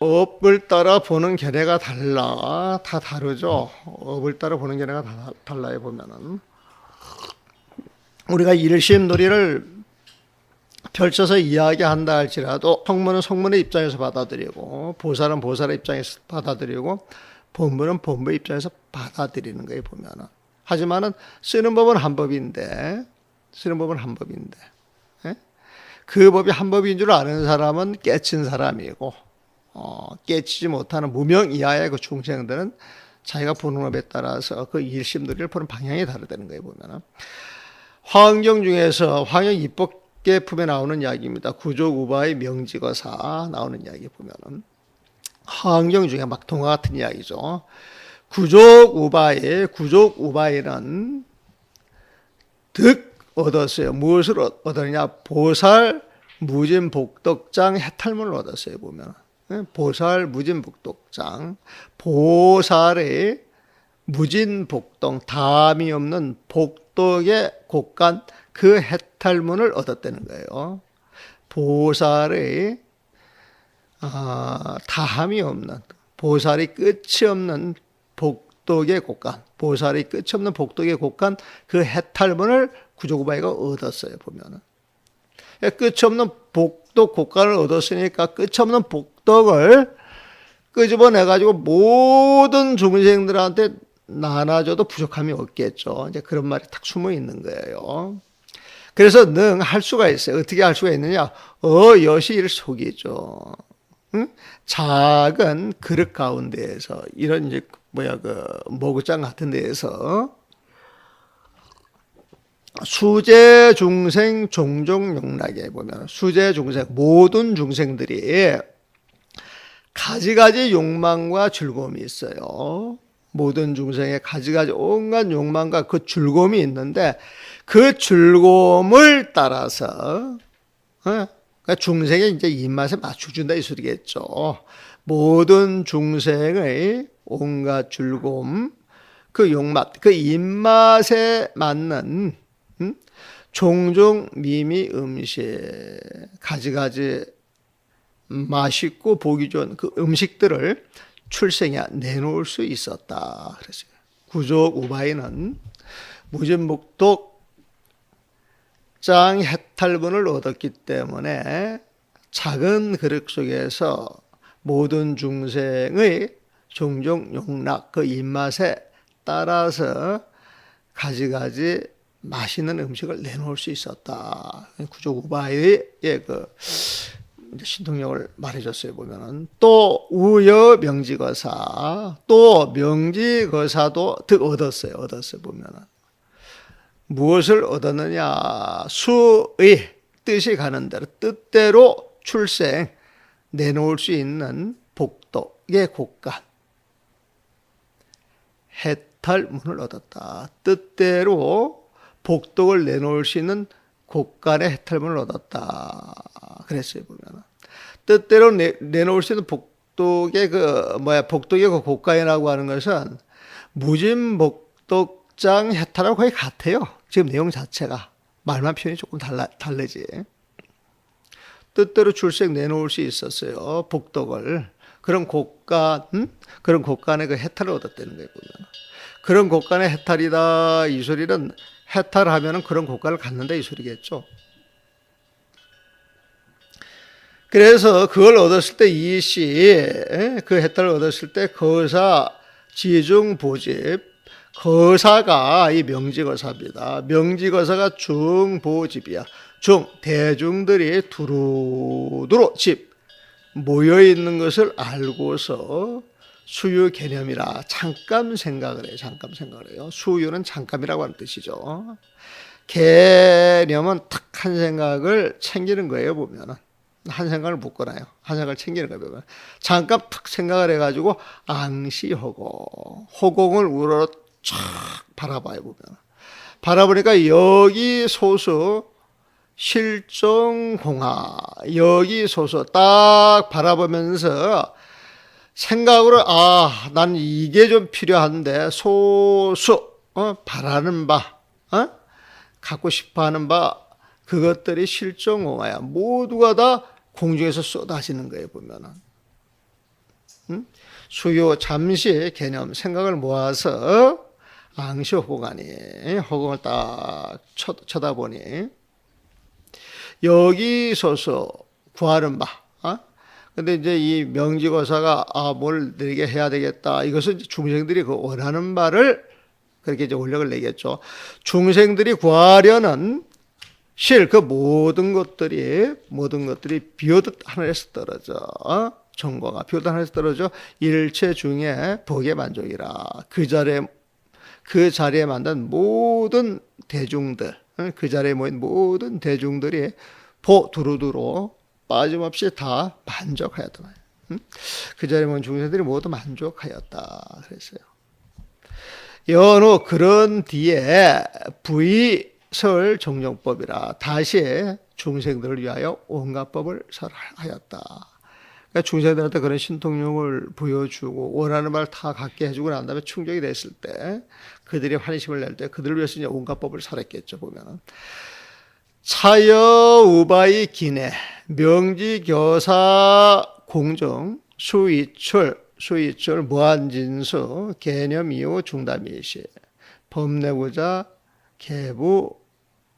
업을 따라 보는 견해가 달라. 다 다르죠. 업을 따라 보는 견해가 다 달라요. 보면은 우리가 일심도리를 펼쳐서 이야기한다 할지라도 성문은 성문의 입장에서 받아들이고 보살은 보살의 입장에서 받아들이고 본문은 본부의 입장에서 받아들이는 거예요. 보면은 하지만은 쓰는 법은 한 법인데 예? 그 법이 한 법인 줄 아는 사람은 깨친 사람이고 깨치지 못하는 무명 이하의 그 중생들은 자기가 보는 법에 따라서 그 일심도리를 보는 방향이 다르다는 거예요. 보면은 화엄경 중에서 화엄경 입법계품에 나오는 이야기입니다. 구족우바의 명지거사 나오는 이야기 보면은 화엄경 중에 막 동화 같은 이야기죠. 구족우바에는 득 얻었어요. 무엇을 얻었냐? 보살 무진복덕장 해탈문을 얻었어요. 보면 보살 무진복덕장, 보살의 무진복동, 담이 없는 복덕의 곳간 그 해탈문을 얻었다는 거예요. 보살의 다함이 없는, 보살이 끝이 없는 복덕의 곳간, 보살이 끝이 없는 복덕의 곳간 그 해탈문을 구족우바이가 얻었어요. 보면은 끝이 없는 복덕 곳간을 얻었으니까 끝이 없는 복덕을 끄집어내 가지고 모든 중생들한테 나눠줘도 부족함이 없겠죠. 이제 그런 말이 딱 숨어 있는 거예요. 그래서 능 할 수가 있어요. 어떻게 할 수가 있느냐? 여시일 속이죠. 응? 작은 그릇 가운데에서 이런 이제 모구장 같은 데에서 수제 중생 종종 용락에 보면 수제 중생 모든 중생들이 가지가지 욕망과 즐거움이 있어요. 모든 중생에 가지가지 온갖 욕망과 그 즐거움이 있는데 그 즐거움을 따라서 그러니까 중생의 이제 입맛에 맞춰준다 이 소리겠죠. 모든 중생의 온갖 즐거움, 그 욕망, 그 입맛에 맞는 종종 미미 음식, 가지가지 맛있고 보기 좋은 그 음식들을 출생에 내놓을 수 있었다. 그랬어요. 구족우바이는 무진복덕 장 해탈문을 얻었기 때문에 작은 그릇 속에서 모든 중생의 종종 용락, 그 입맛에 따라서 가지가지 맛있는 음식을 내놓을 수 있었다. 구족우바이의 그 신통력을 말해줬어요. 보면은 또 우여 명지거사, 또 명지거사도 득 얻었어요. 보면은 무엇을 얻었느냐? 수의 뜻이 가는 대로 뜻대로 출생 내놓을 수 있는 복덕의 곳간 해탈문을 얻었다. 뜻대로 복덕을 내놓을 수 있는 곳간의 해탈문을 얻었다. 그랬어요. 보면 뜻대로 내놓을 수 있는 복덕의 복덕의 그 곳간이라고 하는 것은 무진복덕장 해탈하고 거의 같아요. 지금 내용 자체가 말만 표현이 조금 다르지. 뜻대로 출생 내놓을 수 있었어요. 복덕을 그런 곳간, 그런 곳간의 그 해탈을 얻었다는 거예요. 보면 그런 곳간의 해탈이다 이 소리는 해탈하면은 그런 곳간을 갖는다 이 소리겠죠. 그래서 그걸 얻었을 때 이시 그 해탈을 얻었을 때 거사 지중보집 거사가 이 명지거사입니다. 명지거사가 중보집이야. 대중들이 두루두루 집 모여 있는 것을 알고서 수유 개념이라 잠깐 생각을 해요. 수유는 잠깐이라고 하는 뜻이죠. 개념은 탁 한 생각을 챙기는 거예요. 보면은 한 생각을 묶어놔요. 한 생각을 챙기는 거예요. 보면 잠깐 탁 생각을 해가지고 앙시허공, 허공을 우러러 쫙 바라봐요. 보면 바라보니까 여기 소수 실정공하, 여기 소수 딱 바라보면서 생각으로 난 이게 좀 필요한데 소수 바라는 바, 갖고 싶어하는 바 그것들이 실정공하야. 모두가 다 공중에서 쏟아지는 거예요. 보면은 수요 잠시 개념 생각을 모아서 앙시 호간이 허공을 딱 쳐다보니 여기서서 구하는 바. 근데 이제 이 명지거사가 뭘 내게 해야 되겠다. 이것은 중생들이 그 원하는 바를 그렇게 이제 원력을 내겠죠. 중생들이 구하려는 실 그 모든 것들이 비오듯 하늘에서 떨어져. 정과가 비오듯 하늘에서 떨어져 일체 중에 복의 만족이라. 그 자리에 만든 모든 대중들, 그 자리에 모인 모든 대중들이 두루두루 빠짐없이 다 만족하였다. 그 자리에 모인 중생들이 모두 만족하였다. 그랬어요. 연후 그런 뒤에 부의설 정정법이라 다시 중생들을 위하여 온갖 법을 설하였다. 그러니까 중생들한테 그런 신통력을 부여주고 원하는 말 다 갖게 해주고 난 다음에 충족이 됐을 때 그들이 환희심을 낼 때 그들을 위해서 이제 온갖 법을 설했겠죠. 보면은 차여 우바이 기내 명지교사 공정 수이출 무한진수 개념 이후 중담일시 법내부자 개부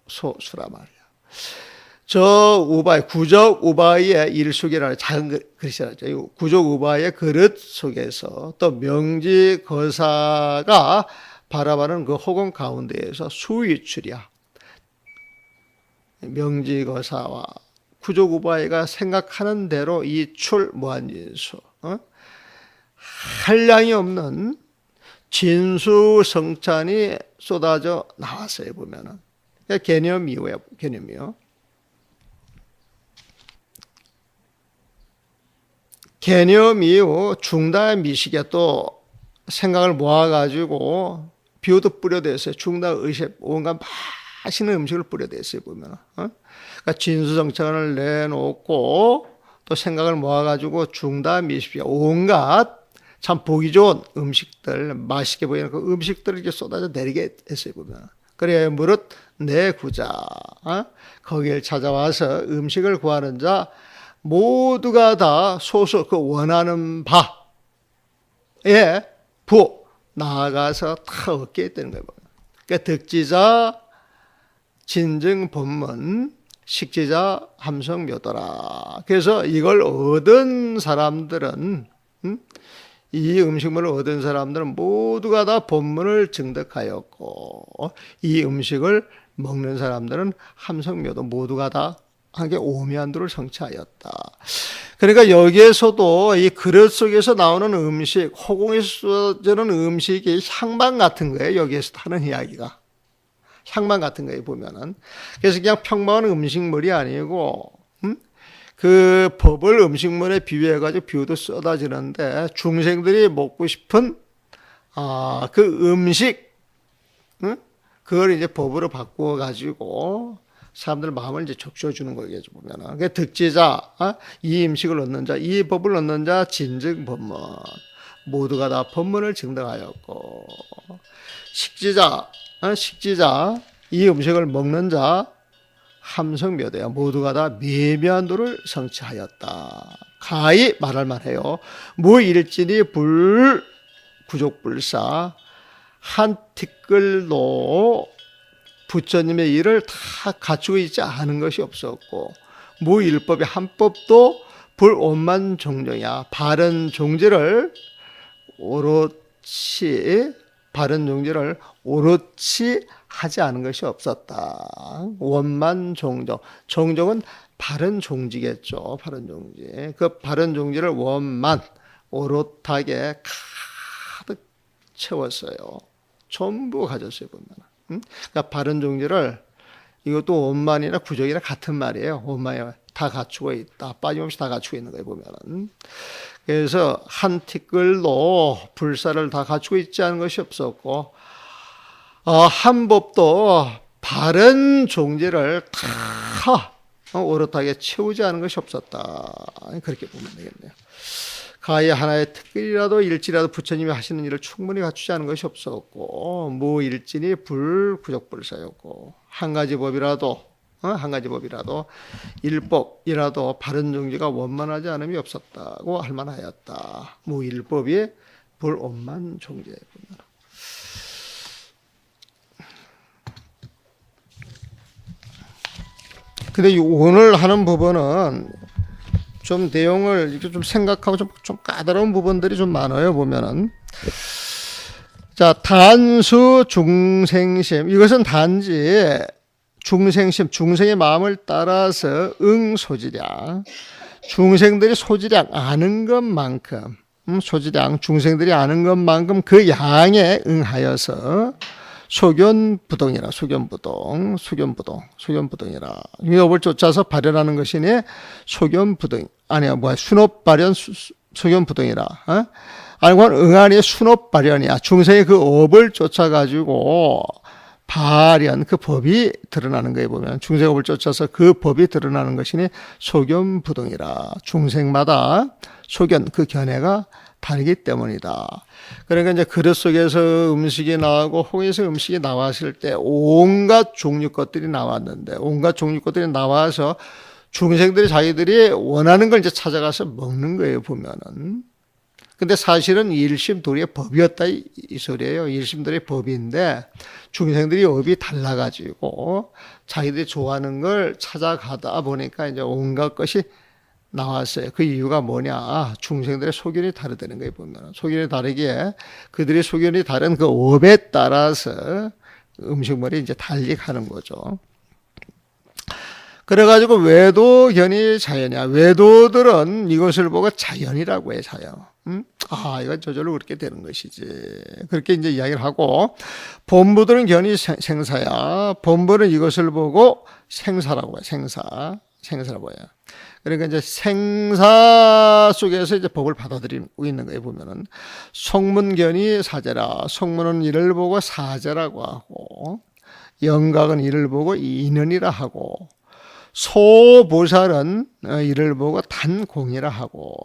소수라 말이야. 저 우바이 구적 우바이의 일숙이라는 작은 글씨라죠. 구적 우바이의 그릇 속에서 또 명지거사가 바라보는 그 허공 가운데에서 수이출이야. 명지거사와 구적 우바이가 생각하는 대로 이 출 무한진수 한량이 없는 진수성찬이 쏟아져 나왔어요. 보면은 개념 이후에 개념이요. 개념 이후 중다 미식에 또 생각을 모아가지고 비오도 뿌려댔어요. 중다 의식 온갖 맛있는 음식을 뿌려댔어요. 보면은 그러니까 진수성찬을 내놓고 또 생각을 모아가지고 중다 미식에 온갖 참 보기 좋은 음식들, 맛있게 보이는 그 음식들을 이렇게 쏟아져 내리게 했어요. 보면 그래 무릇 내 구자 거기를 찾아와서 음식을 구하는 자 모두가 다 소소 그 원하는 바에 나아가서 다 얻게 했다는 거예요. 그러니까 득지자 진증 법문 식지자 함성묘도라. 그래서 이걸 얻은 사람들은 이 음식물을 얻은 사람들은 모두가 다 법문을 증득하였고 이 음식을 먹는 사람들은 함성묘도 모두가 다 하게 오미안도를 성취하였다. 그러니까 여기에서도 이 그릇 속에서 나오는 음식, 허공에서 쏟아지는 음식이 향방 같은 거예요. 여기에서 하는 이야기가. 향방 같은 거예요, 보면은. 그래서 그냥 평범한 음식물이 아니고, 그 법을 음식물에 비유해가지고 비유도 쏟아지는데, 중생들이 먹고 싶은, 그 음식, 그걸 이제 법으로 바꾸어가지고, 사람들 마음을 이제 적셔주는 거겠죠, 보면은. 그 득지자, 이 음식을 얻는 자, 이 법을 얻는 자, 진증 법문. 모두가 다 법문을 증득하였고, 식지자, 이 음식을 먹는 자, 함성묘도야. 모두가 다 매면도를 성취하였다. 가히 말할 만해요. 무일진이 구족불사, 한 티끌도 부처님의 일을 다 갖추고 있지 않은 것이 없었고, 무일법의 한 법도 불원만 종정이야. 바른 종지를 오롯이 하지 않은 것이 없었다. 원만 종정. 종정은 바른 종지겠죠. 바른 종지. 그 바른 종지를 원만, 오롯하게 가득 채웠어요. 전부 가졌어요, 보면. 그러니까 바른 종지를, 이것도 원만이나 구적이나 같은 말이에요. 원만이 다 갖추고 있다. 빠짐없이 다 갖추고 있는 거예요, 보면은. 그래서 한 티끌도 불사를 다 갖추고 있지 않은 것이 없었고, 한 법도 바른 종지를 다 오롯하게 채우지 않은 것이 없었다. 그렇게 보면 되겠네요. 가히 하나의 특별이라도 일지라도 부처님이 하시는 일을 충분히 갖추지 않은 것이 없었고, 무일진이 불구적불사였고, 한 가지 법이라도 한 가지 법이라도 율법이라도 바른 종지가 원만하지 않음이 없었다고 할 만하였다. 무율법이 불원만 종지에 보면. 근데 오늘 하는 부분은 좀 내용을 이렇게 좀 생각하고 좀 까다로운 부분들이 좀 많아요, 보면은. 자, 단수 중생심. 이것은 단지 중생심, 중생의 마음을 따라서 소지량. 중생들이 소지량 아는 것만큼, 소지량, 중생들이 아는 것만큼 그 양에 응하여서 소견부동이라, 소견부동이라. 위협을 쫓아서 발현하는 것이니 소견부동, 순업 발현, 소견부동이라. 아니, 응하니 순업 발현이야. 중생의 그 업을 쫓아가지고 발현, 그 법이 드러나는 거에 보면 중생업을 쫓아서 그 법이 드러나는 것이니 소견부동이라. 중생마다 소견, 그 견해가 다르기 때문이다. 그러니까 이제 그릇 속에서 음식이 나오고 홍에서 음식이 나왔을 때 온갖 종류 것들이 나왔는데, 온갖 종류 것들이 나와서 중생들이 자기들이 원하는 걸 이제 찾아가서 먹는 거예요, 보면은. 근데 사실은 일심도리의 법이었다 이 소리예요. 일심도리의 법인데 중생들이 업이 달라가지고 자기들이 좋아하는 걸 찾아가다 보니까 이제 온갖 것이 나왔어요. 그 이유가 뭐냐? 중생들의 소견이 다르다는 거예요, 보면. 소견이 다르기에 그들의 소견이 다른 그 업에 따라서 음식물이 이제 달리 가는 거죠. 그래가지고 외도견이 자연이야. 외도들은 이것을 보고 자연이라고 해, 자연. 이건 저절로 그렇게 되는 것이지. 그렇게 이제 이야기를 하고, 본부들은 견이 생사야. 본부는 이것을 보고 생사라고 해, 생사라고 해요. 그러니까 이제 생사 속에서 이제 법을 받아들이고 있는 거예요, 보면은. 성문견이 사제라. 성문은 이를 보고 사제라고 하고, 영각은 이를 보고 인연이라 하고, 소보살은 이를 보고 단공이라 하고,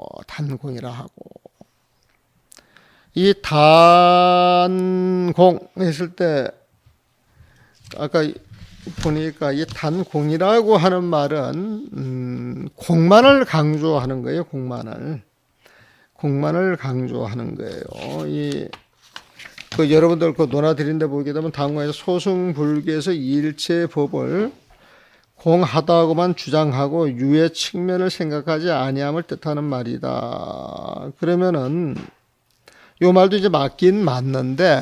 이 단공 했을 때 아까 보니까 이 단공이라고 하는 말은 공만을 강조하는 거예요. 공만을 강조하는 거예요. 여러분들 그 논하드린데 보게 되면 단공에서 소승불교에서 일체법을 공하다고만 주장하고 유의 측면을 생각하지 아니함을 뜻하는 말이다. 그러면은 요 말도 이제 맞긴 맞는데,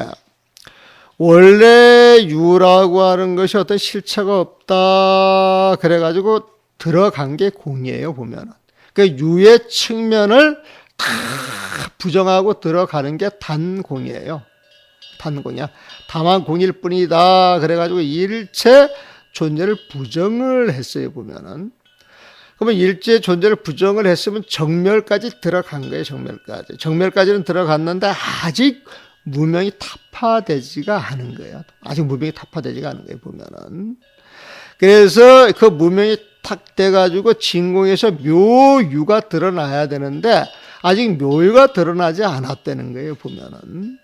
원래 유라고 하는 것이 어떤 실체가 없다 그래가지고 들어간 게 공이에요, 보면은. 그 유의 측면을 다 부정하고 들어가는 게 단공이에요. 단공이야. 다만 공일 뿐이다 그래가지고 일체 존재를 부정을 했어요, 보면은. 그러면 일체 존재를 부정을 했으면 정멸까지 들어간 거예요, 정멸까지. 정멸까지는 들어갔는데 아직 무명이 타파되지가 않은 거예요. 아직 무명이 타파되지가 않은 거예요, 보면은. 그래서 그 무명이 탁 돼가지고 진공에서 묘유가 드러나야 되는데 아직 묘유가 드러나지 않았다는 거예요, 보면은.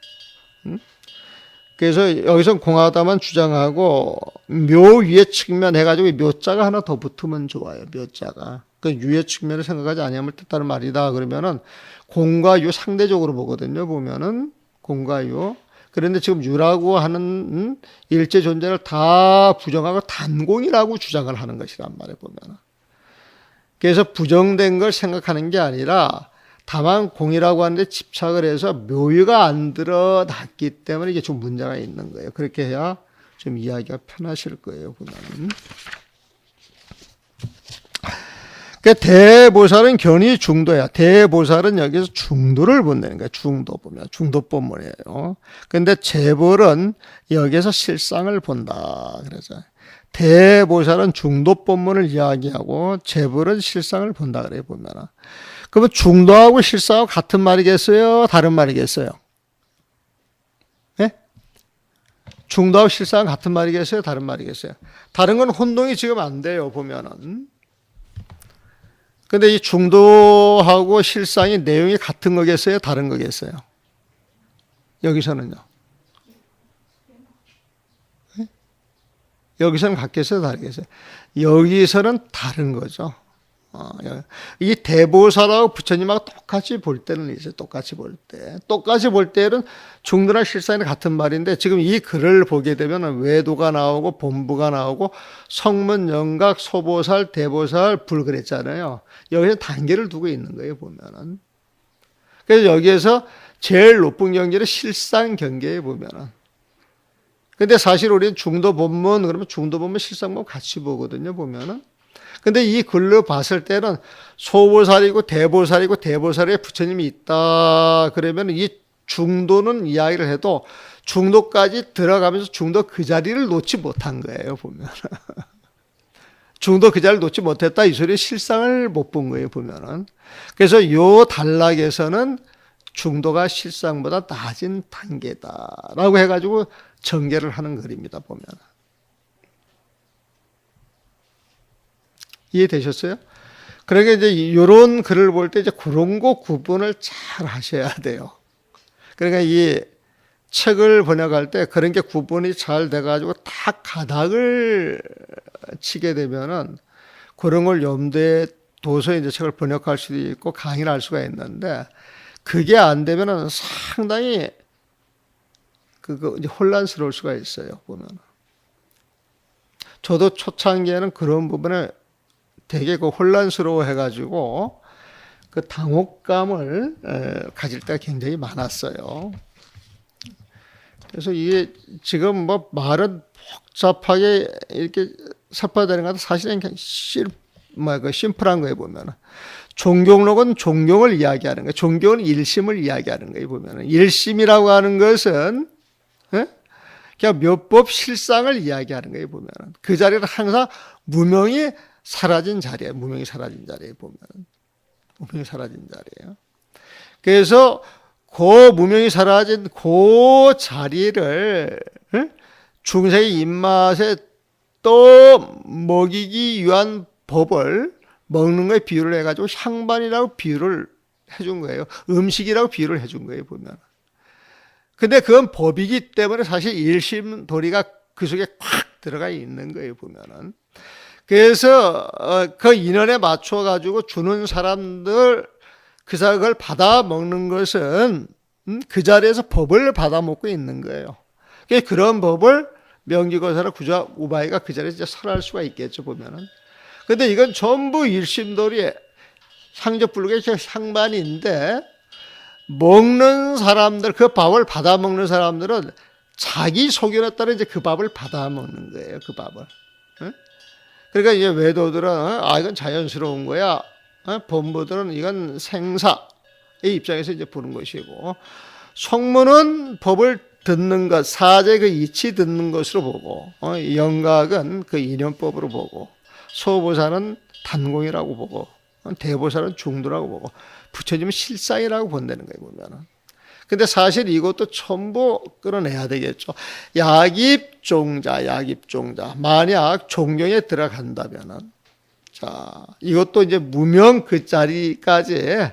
그래서 여기서 공하다만 주장하고 묘유의 측면 해가지고 묘자가 하나 더 붙으면 좋아요. 묘자가. 그 유의 측면을 생각하지 아니함을 뜻하는 말이다. 그러면은 공과 유 상대적으로 보거든요. 보면은 공과 유. 그런데 지금 유라고 하는 일체 존재를 다 부정하고 단공이라고 주장을 하는 것이란 말이에요. 보면은. 그래서 부정된 걸 생각하는 게 아니라 다만 공이라고 하는데 집착을 해서 묘유가 안 드러났기 때문에 이게 좀 문제가 있는 거예요. 그렇게 해야 좀 이야기가 편하실 거예요, 보면. 대보살은 견이 중도야. 대보살은 여기서 중도를 본다는 거예요. 중도 보면. 중도법문이에요. 근데 재벌은 여기서 실상을 본다. 그래서 대보살은 중도법문을 이야기하고 재벌은 실상을 본다. 그래요, 보면. 그러면 중도하고 실상하고 같은 말이겠어요? 다른 말이겠어요? 예? 중도하고 실상은 같은 말이겠어요? 다른 말이겠어요? 다른 건 혼동이 지금 안 돼요, 보면은. 근데 이 중도하고 실상이 내용이 같은 거겠어요? 다른 거겠어요? 여기서는요? 예? 여기서는 같겠어요, 다르겠어요? 여기서는 다른 거죠. 이 대보살하고 부처님하고 똑같이 볼 때는 있어요. 똑같이 볼 때. 똑같이 볼 때는 중도나 실상이 같은 말인데 지금 이 글을 보게 되면 외도가 나오고 본부가 나오고 성문, 영각, 소보살, 대보살, 불 그랬잖아요. 여기서 단계를 두고 있는 거예요, 보면은. 그래서 여기에서 제일 높은 경계를 실상 경계에 보면은. 근데 사실 우리는 중도 본문, 그러면 중도 본문, 실상 본문 같이 보거든요, 보면은. 근데 이 글로 봤을 때는 소보살이고 대보살이고 대보살에 부처님이 있다. 그러면 이 중도는 이야기를 해도 중도까지 들어가면서 중도 그 자리를 놓지 못한 거예요, 보면. 중도 그 자리를 놓지 못했다. 이 소리에 실상을 못 본 거예요, 보면은. 그래서 요 단락에서는 중도가 실상보다 낮은 단계다라고 해가지고 전개를 하는 글입니다, 보면. 이해되셨어요? 그러니까 이제 이런 글을 볼 때 이제 그런 거 구분을 잘 하셔야 돼요. 그러니까 이 책을 번역할 때 그런 게 구분이 잘 돼가지고 딱 가닥을 치게 되면은 그런 걸 염두에 둬서 이제 책을 번역할 수도 있고 강의를 할 수가 있는데 그게 안 되면은 상당히 이제 혼란스러울 수가 있어요, 보면. 저도 초창기에는 그런 부분에 되게 혼란스러워 해가지고 그 당혹감을 가질 때가 굉장히 많았어요. 그래서 이게 지금 뭐 말은 복잡하게 이렇게 섭화되는 것 같아 사실은 그냥 심플한 거에 보면은 종경록은 종경을 이야기하는 거예요. 종경은 일심을 이야기하는 거예요. 보면은 일심이라고 하는 것은 그냥 몇법 실상을 이야기하는 거예요. 보면은 그 자리는 항상 무명이 사라진 자리에 무명이 사라진 자리에 보면 무명이 사라진 자리예요. 그래서 그 무명이 사라진 그 자리를 중생의 입맛에 또 먹이기 위한 법을 먹는 거에 비유를 해가지고 향반이라고 비유를 해준 거예요. 음식이라고 비유를 해준 거예요, 보면. 근데 그건 법이기 때문에 사실 일심도리가 그 속에 콱 들어가 있는 거예요, 보면은. 그래서 그 인원에 맞춰 가지고 주는 사람들 그걸 받아 먹는 것은 그 자리에서 법을 받아 먹고 있는 거예요. 그런 법을 명기거사나 구자 우바이가 그 자리에서 설할 수가 있겠죠, 보면은. 근데 이건 전부 일심도리의 상접불록의 향반인데 먹는 사람들 그 밥을 받아 먹는 사람들은 자기 소견에 따라 이제 그 밥을 받아 먹는 거예요, 그 밥을. 그러니까 이제 외도들은 이건 자연스러운 거야. 본부들은 이건 생사의 입장에서 이제 보는 것이고 성문은 법을 듣는 것, 사제 그 이치 듣는 것으로 보고 영각은 그 인연법으로 보고 소보살은 단공이라고 보고 대보살은 중도라고 보고 부처님은 실상이라고 본다는 거예요, 보면은. 근데 사실 이것도 전부 끌어내야 되겠죠. 약입종자. 만약 종경에 들어간다면은, 자, 이것도 이제 무명 그 자리까지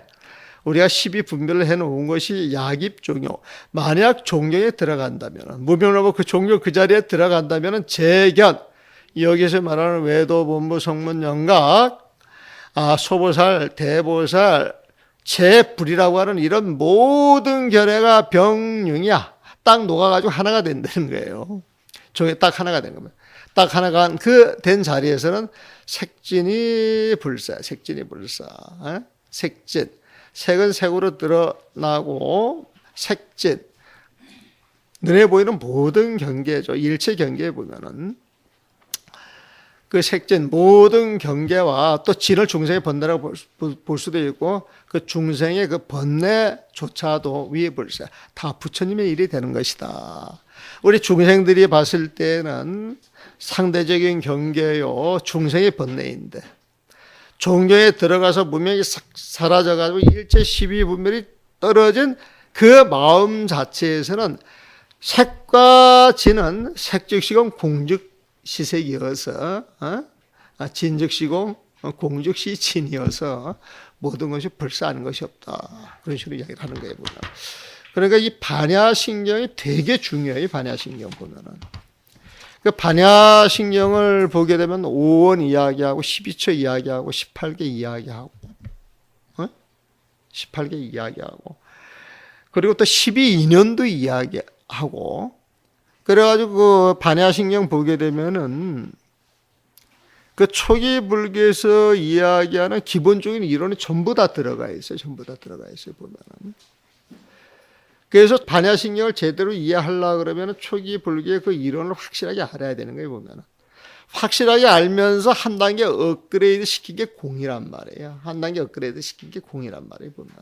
우리가 12분별을 해놓은 것이 약입종요. 만약 종경에 들어간다면은, 무명으로 그 종경 그 자리에 들어간다면은 재견, 여기서 말하는 외도, 본부, 성문, 영각, 소보살, 대보살, 재불이라고 하는 이런 모든 결례가 병융이야. 딱 녹아가지고 하나가 된다는 거예요. 종이 딱 하나가 된 겁니다. 딱 하나가 된 자리에서는 색진이 불사. 색진. 색은 색으로 드러나고 색진. 눈에 보이는 모든 경계죠. 일체 경계에 보면은 그 색진 모든 경계와 또 진을 중생의 번뇌라고 볼 수도 있고 그 중생의 그 번뇌조차도 위에 불사 다 부처님의 일이 되는 것이다. 우리 중생들이 봤을 때는 상대적인 경계요 중생의 번뇌인데 종교에 들어가서 무명이 싹 사라져가지고 일체 12분별이 떨어진 그 마음 자체에서는 색과 진은 색즉시공 공즉시색이어서 진즉시공 공즉시진이어서 모든 것이 불사하는 것이 없다. 그런 식으로 이야기를 하는 거예요, 보면. 그러니까 이 반야신경이 되게 중요해요, 반야신경 보면은. 그 반야신경을 보게 되면 5원 이야기하고 12처 이야기하고 18개 이야기하고 18개 이야기하고 그리고 또 12인연도 이야기하고 그래가지고 그 반야신경 보게 되면은 그 초기 불교에서 이야기하는 기본적인 이론이 전부 다 들어가 있어요. 전부 다 들어가 있어요. 보면은. 그래서 반야신경을 제대로 이해하려고 그러면 초기 불교의 그 이론을 확실하게 알아야 되는 거예요. 보면은. 확실하게 알면서 한 단계 업그레이드 시킨 게 공이란 말이에요. 한 단계 업그레이드 시킨 게 공이란 말이에요. 보면.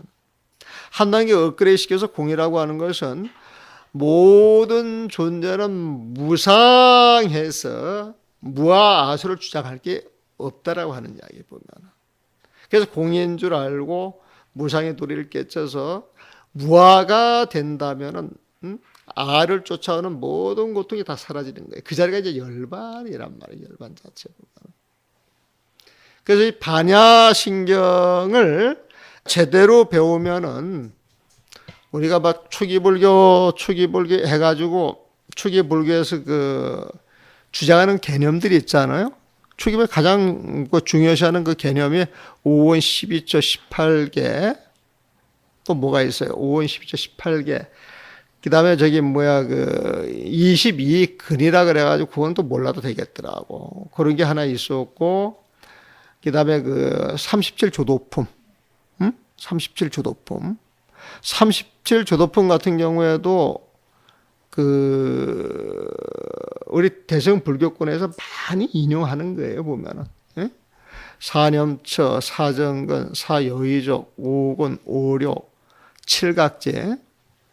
한 단계 업그레이드 시켜서 공이라고 하는 것은 모든 존재는 무상해서 무아 아수를 주장할 게 없다라고 하는 이야기 보면. 그래서 공인 줄 알고 무상의 도리를 깨쳐서 무아가 된다면은 아를 쫓아오는 모든 고통이 다 사라지는 거예요. 그 자리가 이제 열반이란 말이에요. 열반 자체 보면. 그래서 이 반야신경을 제대로 배우면은 우리가 막 초기 불교 해가지고 초기 불교에서 그 주장하는 개념들이 있잖아요. 초기 불교 가장 중요시하는 그 개념이 5원 12조 18개 또 뭐가 있어요? 5원 12조 18개 그 다음에 저기 그 22근이라 그래가지고 그건 또 몰라도 되겠더라고. 그런 게 하나 있었고 그 다음에 그 37조도품 37조도품 37조도품 같은 경우에도 그 우리 대승 불교권에서 많이 인용하는 거예요. 보면은 사념처, 사정근, 사여의족, 오근, 오력, 칠각제,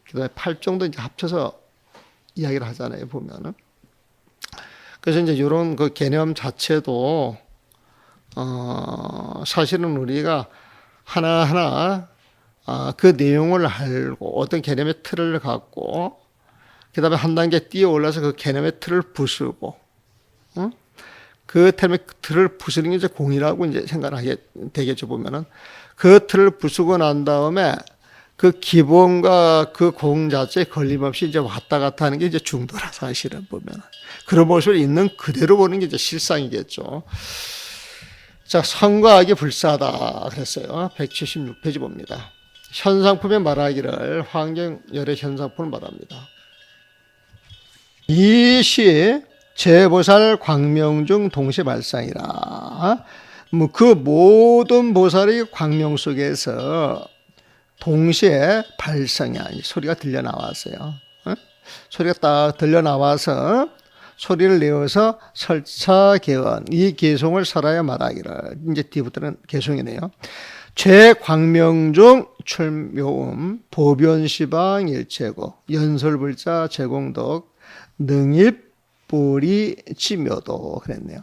그다음에 팔정도 이제 합쳐서 이야기를 하잖아요. 보면은 그래서 이제 이런 그 개념 자체도 사실은 우리가 하나하나 그 내용을 알고 어떤 개념의 틀을 갖고 그 다음에 한 단계 뛰어 올라서 그 개념의 틀을 부수고 그 개념의 틀을 부수는 게 이제 공이라고 이제 생각을 하게 되겠죠. 보면은 그 틀을 부수고 난 다음에 그 기본과 그 공 자체에 걸림없이 이제 왔다 갔다 하는 게 이제 중도라 사실은 보면은 그런 모습을 있는 그대로 보는 게 이제 실상이겠죠. 자, 선과 악이 불사하다 그랬어요. 176페이지 봅니다. 현상품에 말하기를 환경열의 현상품을 말합니다. 이시 제보살 광명 중 동시 발상이라. 그 모든 보살이 광명 속에서 동시에 발성이 아니 소리가 들려 나왔어요. 소리가 딱 들려 나와서 소리를 내어서 설차 개언 이 개송을 살아야 말하기를. 이제 뒤부터는 개송이네요. 제광명 중 출묘음 보변시방 일체고 연설불자 제공덕 능입 뿌리 치묘도 그랬네요.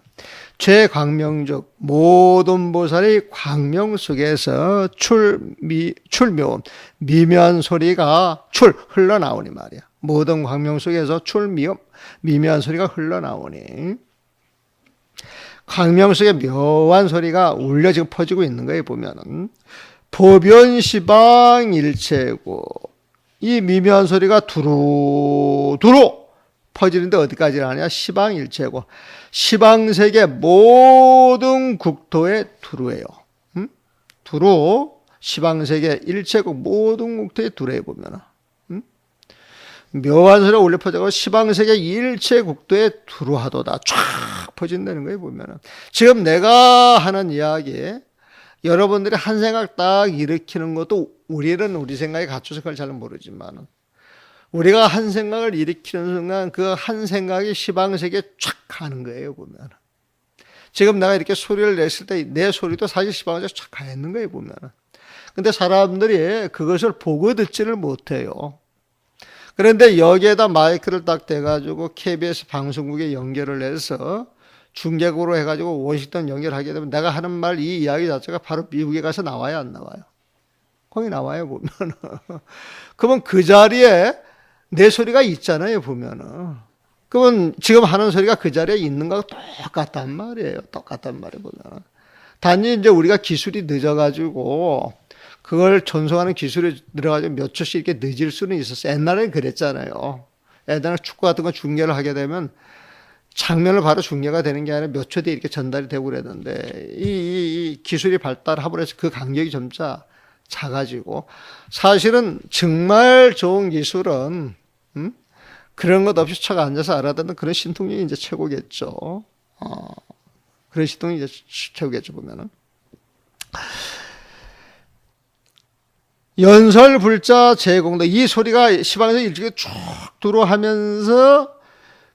제광명 중 모든 보살이 광명 속에서 출묘음 미묘한 소리가 흘러나오니 말이야. 모든 광명 속에서 미묘한 소리가 흘러나오니 광명 속에 묘한 소리가 울려 지금 퍼지고 있는 거예요. 보면은 보변시방 일체고 이 미묘한 소리가 두루두루 퍼지는데 어디까지 가냐? 시방 일체고 시방세계 모든 국토에 두루예요. 두루 시방세계 일체국 모든 국토에 두루에 보면은 묘한 소리가 울려 퍼져서 시방세계 일체 국토에 두루하도다 쫙 퍼진다는 거예요. 보면은 지금 내가 하는 이야기 여러분들이 한 생각 딱 일으키는 것도 우리는 우리 생각에 갖춰서 그걸 잘 모르지만 우리가 한 생각을 일으키는 순간 그 한 생각이 시방세계에 쫙 가는 거예요. 보면 지금 내가 이렇게 소리를 냈을 때 내 소리도 사실 시방세계에 쫙 가 있는 거예요. 보면 근데 사람들이 그것을 보고 듣지를 못해요. 그런데 여기에다 마이크를 딱 대가지고 KBS 방송국에 연결을 해서 중계국으로 해가지고 워싱턴 연결하게 되면 내가 하는 말 이 이야기 자체가 바로 미국에 가서 나와요, 안 나와요? 거기 나와요, 보면. 그러면 그 자리에 내 소리가 있잖아요, 보면은. 그러면 지금 하는 소리가 그 자리에 있는 거하고 똑같단 말이에요. 똑같단 말이에요, 보면. 단지 이제 우리가 기술이 늦어가지고 그걸 전송하는 기술이 들어가지고 몇 초씩 이렇게 늦을 수는 있었어요. 옛날에는 그랬잖아요. 옛날에 축구 같은 거 중계를 하게 되면 장면을 바로 중계가 되는 게 아니라 몇 초 뒤에 이렇게 전달이 되고 그랬는데 이 기술이 발달하고 해서 그 간격이 점차 작아지고 사실은 정말 좋은 기술은 그런 것 없이 척 앉아서 알아듣는 그런 신통력이 이제 최고겠죠. 그런 신통력이 이제 최고겠죠 보면은. 연설 불자 제공도 이 소리가 시방에서 일찍이 쭉 들어오면서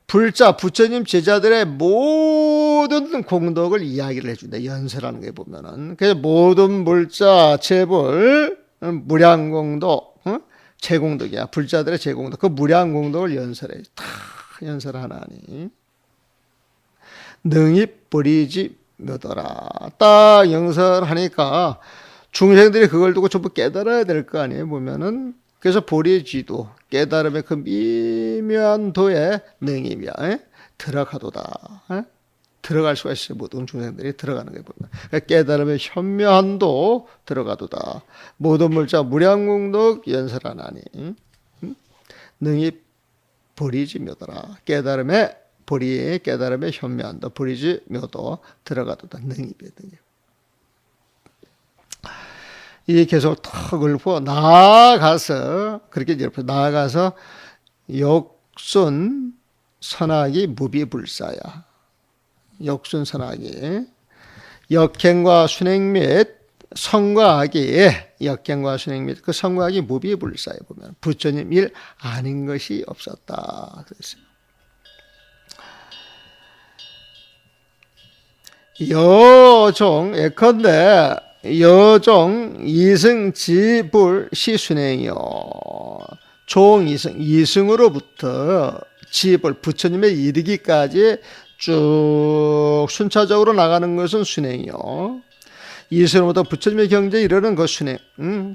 불자 부처님 제자들의 모든 공덕을 이야기를 해준다. 연설하는 게 보면은 그래서 모든 불자 제불 무량공덕 제공덕이야. 불자들의 제공덕 그 무량공덕을 연설해. 다 연설하나니 능히 버리지 못하라. 딱 연설하니까 중생들이 그걸 두고 전부 깨달아야 될 거 아니에요 보면은. 그래서 보리지도 깨달음의 그 미묘한 도에 능이며 들어가도다. 들어갈 수가 있어요. 모든 중생들이 들어가는 게 보면. 그러니까 깨달음의 현묘한 도 들어가도다. 모든 물자 무량공덕 연설하나니 능이 버리지 묘도라. 깨달음의 보리의 깨달음의 현묘한 도 버리지 묘도 들어가도다. 능이 배등이. 이 계속 턱 읊어 나아가서 그렇게 옆에 나아가서 역순 선악이 무비불사야. 역순 선악이 역행과 순행 및 성과 악이 역행과 순행 및 그 성과 악이 무비불사에 보면 부처님 일 아닌 것이 없었다 그랬어요. 여종 예컨대 여종 이승 지불 시순행이요. 종 이승으로부터 지불 부처님의 이르기까지 쭉 순차적으로 나가는 것은 순행이요. 이승으로부터 부처님의 경지에 이르는 그 순행,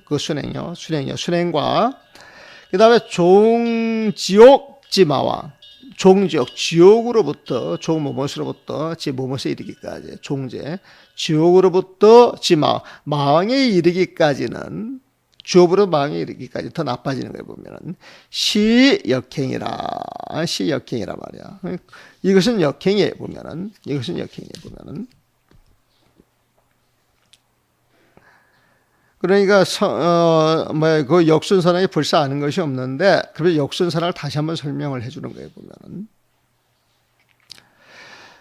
그 순행이요. 순행과 그 다음에 종지옥 지마왕. 종지옥, 지옥으로부터, 종모못으로부터 지모못에 이르기까지, 종제, 지옥으로부터 마왕에 이르기까지는, 지옥으로 마왕에 이르기까지 더 나빠지는 걸 보면은, 시역행이라 말이야. 이것은 역행이에요, 보면은. 그러니까 그 역순선악이 벌써 아는 것이 없는데 그래서 역순선악을 다시 한번 설명을 해주는 거예요 보면은.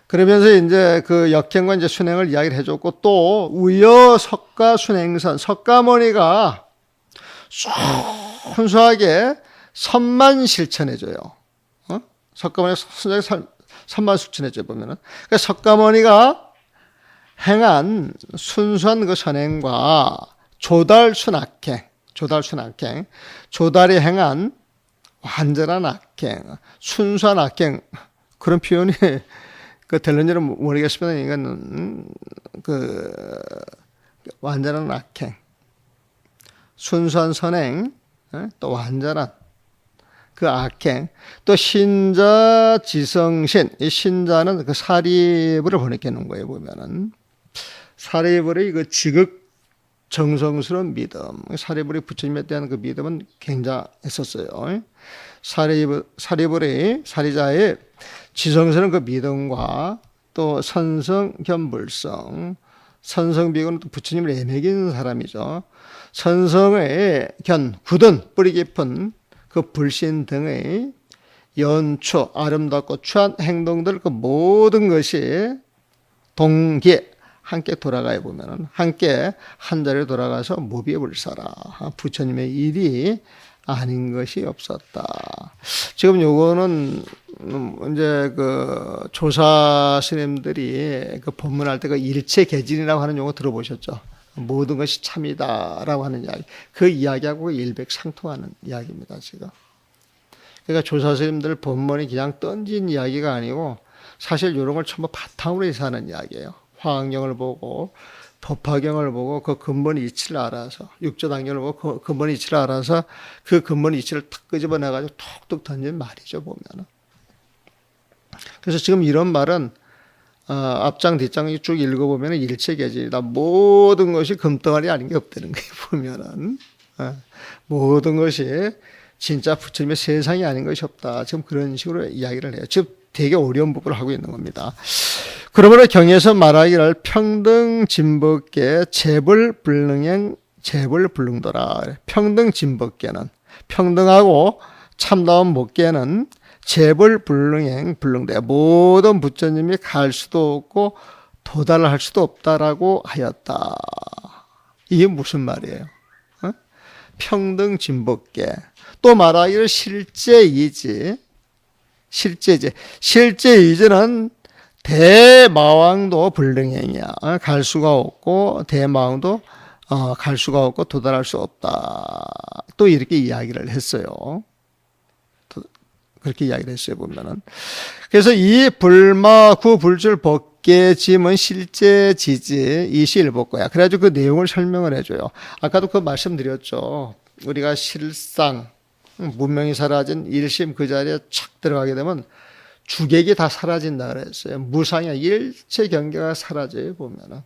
그러면서 이제 그 역행과 이제 순행을 이야기를 해줬고 또 우여 석가 순행선 석가모니가 순수하게 선만 실천해줘요. 석가모니가 순수하게 선만 실천해줘요 보면은. 그러니까 석가모니가 행한 순수한 그 선행과 조달순악행, 조달이 행한 완전한 악행, 순수한 악행, 그런 표현이 그 될는지는 모르겠습니다. 이거는 완전한 악행, 순수한 선행, 또 완전한 그 악행, 또 신자 지성신, 이 신자는 그 사리부를 번역해 놓은 거예요 보면은. 사리부의 그 지극 정성스러운 믿음. 사리불이 부처님에 대한 그 믿음은 굉장했었어요. 사리자의 지성스러운 그 믿음과 또 선성 겸 불성. 선성 비교는 또 부처님을 애매기는 사람이죠. 선성의 견, 굳은 뿌리 깊은 그 불신 등의 연초, 아름답고 추한 행동들 그 모든 것이 동기에 함께 돌아가야 보면은 함께 한 자리에 돌아가서 무비불사라. 부처님의 일이 아닌 것이 없었다. 지금 요거는 이제 그 조사 스님들이 그 법문할 때 그 일체개진이라고 하는 용어 들어보셨죠? 모든 것이 참이다라고 하는 이야기. 그 이야기하고 일백상통하는 이야기입니다, 지금. 그러니까 조사 스님들 법문이 그냥 던진 이야기가 아니고 사실 이런 걸 전부 바탕으로 해서 하는 이야기예요. 화학경을 보고 법화경을 보고 그 근본 이치를 알아서 육조단경을 보고 그 근본 이치를 알아서 그 근본 이치를 탁 끄집어내가지고 톡톡 던진 말이죠 보면은. 그래서 지금 이런 말은 앞장 뒷장 쭉 읽어보면 일체계질이다. 모든 것이 금덩어리 아닌 게 없다는 거예요 보면은. 모든 것이 진짜 부처님의 세상이 아닌 것이 없다. 지금 그런 식으로 이야기를 해요. 즉 되게 어려운 부분을 하고 있는 겁니다. 그러므로 경에서 말하기를 평등진법계 재벌불능행 재벌불능도라. 평등진법계는 평등하고 참다운 법계는 재벌불능행 불능대. 모든 부처님이 갈 수도 없고 도달할 수도 없다라고 하였다. 이게 무슨 말이에요? 평등진법계. 또 말하기를 실제이지. 실제이지는 대마왕도 불능행이야. 갈 수가 없고 대마왕도 갈 수가 없고 도달할 수 없다. 또 이렇게 이야기를 했어요. 그렇게 이야기를 했어요, 보면은. 그래서 이 불마구 불줄 법계짐은 실제지지 이시일법거야. 그래가지고 그 내용을 설명을 해줘요. 아까도 그 말씀드렸죠. 우리가 실상, 문명이 사라진 일심 그 자리에 착 들어가게 되면 주객이 다 사라진다 그랬어요. 무상이야. 일체 경계가 사라져요, 보면은.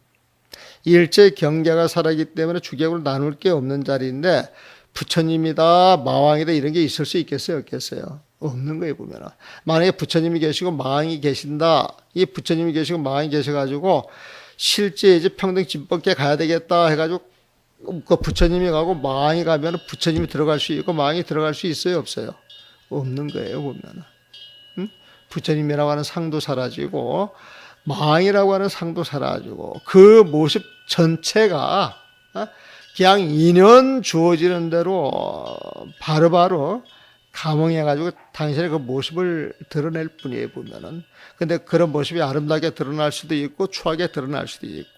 일체 경계가 사라지기 때문에 주객으로 나눌 게 없는 자리인데 부처님이다, 마왕이다 이런 게 있을 수 있겠어요, 없겠어요? 없는 거예요, 보면은. 만약에 부처님이 계시고 마왕이 계신다, 이 부처님이 계시고 마왕이 계셔가지고 실제 이제 평등진법계 가야 되겠다 해가지고 그 부처님이 가고 마왕이 가면 부처님이 들어갈 수 있고 마왕이 들어갈 수 있어요, 없어요? 없는 거예요, 보면은. 부처님이라고 하는 상도 사라지고 마왕이라고 하는 상도 사라지고 그 모습 전체가 그냥 인연 주어지는 대로 바로바로 감흥해가지고 당신의 그 모습을 드러낼 뿐이에요, 보면은. 근데 그런 모습이 아름답게 드러날 수도 있고 추하게 드러날 수도 있고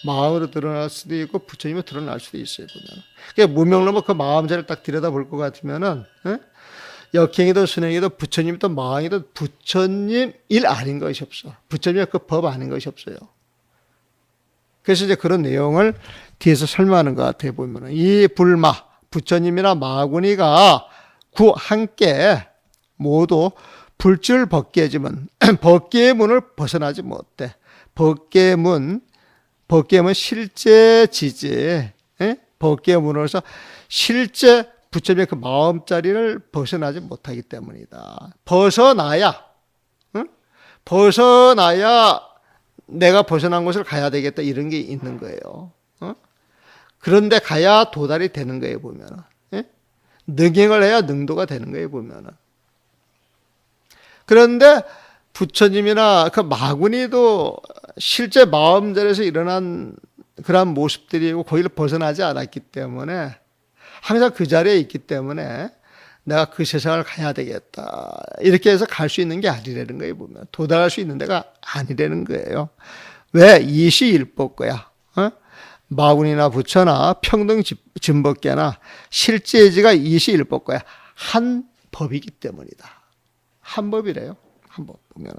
마음으로 드러날 수도 있고 부처님으로 드러날 수도 있어요, 보면은. 그러니까 무명론은 그 마음자를 딱 들여다볼 것 같으면은 역행이든 순행이든 부처님이든 마왕이든 부처님 일 아닌 것이 없어. 부처님의 그 법 아닌 것이 없어요. 그래서 이제 그런 내용을 뒤에서 설명하는 것 같아요, 보면은. 이 불마, 부처님이나 마구니가 함께 모두 불줄 법계지문, 법계의 문을 벗어나지 못해. 법계의 문 실제지지. 법계의 문으로서 실제 부처님의 그 마음자리를 벗어나지 못하기 때문이다. 벗어나야 내가 벗어난 곳을 가야 되겠다 이런 게 있는 거예요. 그런데 가야 도달이 되는 거예요, 보면은. 능행을 해야 능도가 되는 거예요, 보면은. 그런데 부처님이나 그 마구니도 실제 마음자리에서 일어난 그러한 모습들이고 거기를 벗어나지 않았기 때문에 항상 그 자리에 있기 때문에 내가 그 세상을 가야 되겠다. 이렇게 해서 갈 수 있는 게 아니라는 거예요, 보면. 도달할 수 있는 데가 아니라는 거예요. 왜? 이시일법거야. 마군이나 부처나 평등진법계나 실제지가 이시일법거야. 한 법이기 때문이다. 한 법이래요. 한 법 보면.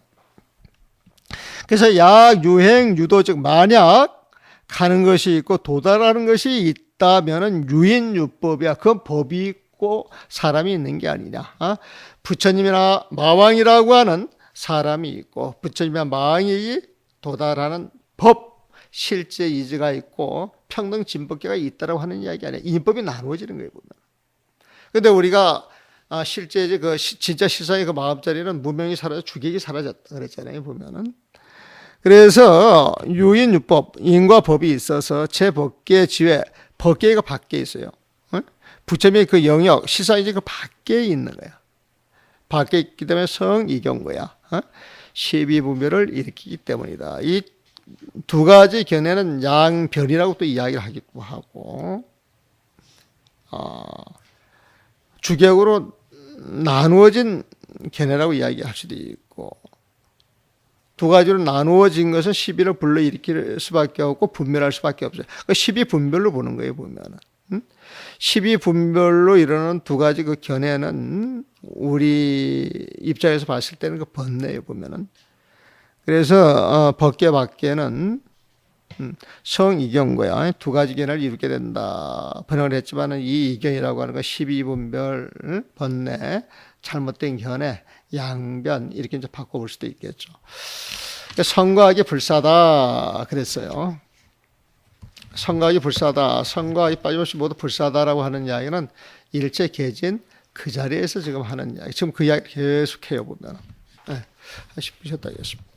그래서 약, 유행, 유도, 즉 만약 가는 것이 있고 도달하는 것이 있다면은 유인유법이야. 그건 법이 있고 사람이 있는 게 아니냐. 부처님이나 마왕이라고 하는 사람이 있고 부처님이나 마왕이 도달하는 법, 실제 이지가 있고 평등진법계가 있다라고 하는 이야기 아니야. 인법이 나누어지는 거예요, 보면. 근데 우리가 실제 이제 그 진짜 실상의 그 마음자리는 무명이 사라져 주객이 사라졌다 그랬잖아요, 보면은. 그래서 유인유법, 인과 법이 있어서 제 법계 지외, 법계가 밖에 있어요. 부처님의 그 영역, 실상이 그 밖에 있는 거야. 밖에 있기 때문에 성이경거야. 12분별을 일으키기 때문이다. 이 두 가지 견해는 양변이라고 또 이야기를 하기도 하고, 주객으로 나누어진 견해라고 이야기할 수도 있고, 두 가지로 나누어진 것은 시비를 불러일으킬 수밖에 없고 분별할 수밖에 없어요. 그 시비 분별로 보는 거예요, 보면은. 시비 분별로 이루는 두 가지 그 견해는 우리 입장에서 봤을 때는 그 번뇌예요, 보면은. 그래서 법계 밖에는 성이경거야. 두 가지 견해를 이루게 된다. 번역을 했지만은 이 이경이라고 하는 거 12분별, 번뇌, 잘못된 견해, 양변 이렇게 이제 바꿔볼 수도 있겠죠. 성과학이 불사다 그랬어요. 성과학이 불사다. 성과학이 빠짐없이 모두 불사다라고 하는 이야기는 일체 개진 그 자리에서 지금 하는 이야기. 지금 그 이야기 계속해요, 보면. 네, 싶으셨다 하겠습니다.